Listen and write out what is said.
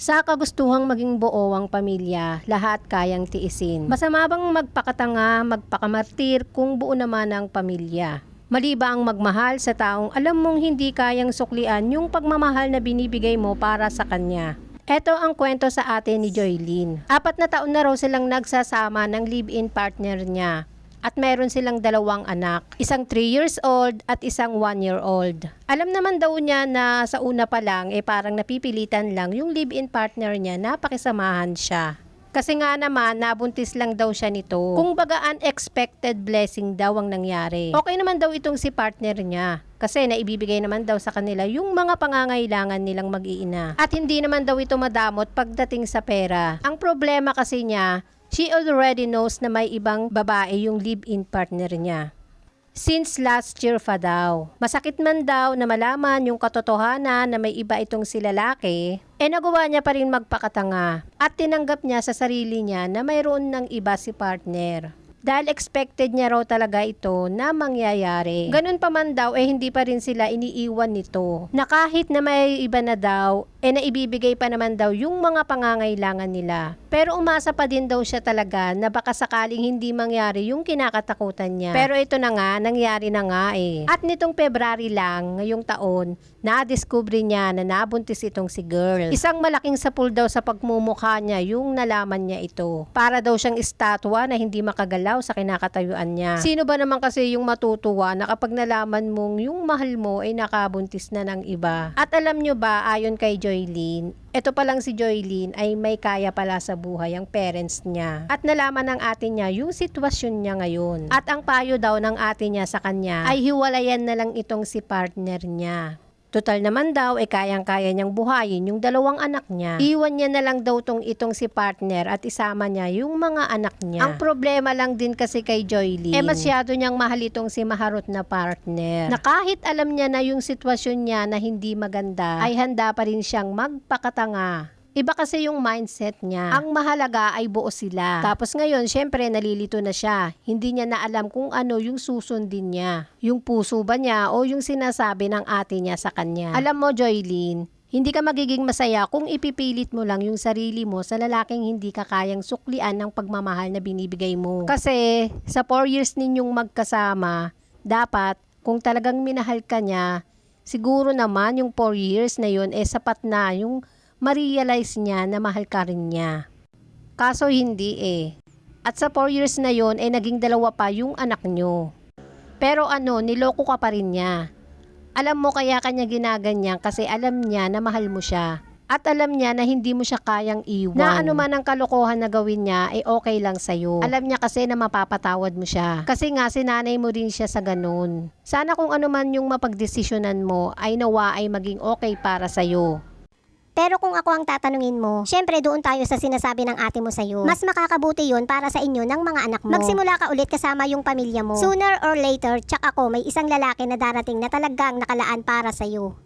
Sa kagustuhang maging buo ang pamilya, lahat kayang tiisin. Masama bang magpakatanga, magpakamartir kung buo naman ang pamilya? Mali ba ang magmahal sa taong alam mong hindi kayang suklian yung pagmamahal na binibigay mo para sa kanya? Ito ang kwento sa atin ni Joylene. 4 na taon na raw silang nagsasama ng live-in partner niya. At meron silang 2 anak, isang 3 years old at isang 1 year old. Alam naman daw niya na sa una pa lang parang napipilitan lang yung live-in partner niya na pakisamahan siya. Kasi nga naman nabuntis lang daw siya nito. Kung baga unexpected blessing daw ang nangyari. Okay naman daw itong si partner niya. Kasi naibibigay naman daw sa kanila yung mga pangangailangan nilang mag-iina. At hindi naman daw ito madamot pagdating sa pera. Ang problema kasi niya, she already knows na may ibang babae yung live-in partner niya. Since last year pa daw. Masakit man daw na malaman yung katotohanan na may iba itong si lalaki, nagawa niya pa rin magpakatanga at tinanggap niya sa sarili niya na mayroon ng iba si partner. Dahil expected niya raw talaga ito na mangyayari. Ganun pa man daw, hindi pa rin sila iniiwan nito. Na kahit na may iba na daw, naibibigay pa naman daw yung mga pangangailangan nila. Pero umasa pa din daw siya talaga na baka sakaling hindi mangyari yung kinakatakutan niya. Pero ito na nga, nangyari na nga At nitong February lang, ngayong taon, na-discover niya na nabuntis itong si girl. Isang malaking sapul daw sa pagmumukha niya yung nalaman niya ito. Para daw siyang estatwa na hindi makagalaw sa kinakatayuan niya. Sino ba naman kasi yung matutuwa na kapag nalaman mong yung mahal mo ay nakabuntis na ng iba? At alam nyo ba, ayon kay Joylene, ito pa lang si Joylene ay may kaya pala sa buhay ang parents niya. At nalaman ng ate niya yung sitwasyon niya ngayon. At ang payo daw ng ate niya sa kanya ay hiwalayan na lang itong si partner niya. Total naman daw kayang-kaya niyang buhayin yung 2 anak niya. Iwan niya na lang daw itong si partner at isama niya yung mga anak niya. Ang problema lang din kasi kay Joylene, masyado niyang mahal itong si maharot na partner. Na kahit alam niya na yung sitwasyon niya na hindi maganda, ay handa pa rin siyang magpakatanga. Iba kasi yung mindset niya. Ang mahalaga ay buo sila. Tapos ngayon, syempre nalilito na siya. Hindi niya na alam kung ano yung susundin niya. Yung puso ba niya o yung sinasabi ng ate niya sa kanya. Alam mo, Joylene, hindi ka magiging masaya kung ipipilit mo lang yung sarili mo sa lalaking hindi ka kayang suklian ng pagmamahal na binibigay mo. Kasi sa 4 years ninyong magkasama, dapat kung talagang minahal ka niya, siguro naman yung 4 years na yun sapat na yung ma-realize niya na mahal ka rin niya. Kaso hindi At sa 4 years na yon naging 2 pa yung anak nyo. Pero niloko ka pa rin niya. Alam mo kaya kanya ginaganyan kasi alam niya na mahal mo siya. At alam niya na hindi mo siya kayang iwan. Na ano man ang kalokohan na gawin niya okay lang sa'yo. Alam niya kasi na mapapatawad mo siya. Kasi nga sinanay mo rin siya sa ganun. Sana kung ano man yung mapagdesisyonan mo ay nawa ay maging okay para sa'yo. Pero kung ako ang tatanungin mo, syempre doon tayo sa sinasabi ng ate mo sa'yo. Mas makakabuti yun para sa inyo ng mga anak mo. Magsimula ka ulit kasama yung pamilya mo. Sooner or later, tsak ako may isang lalaki na darating na talagang nakalaan para sa'yo.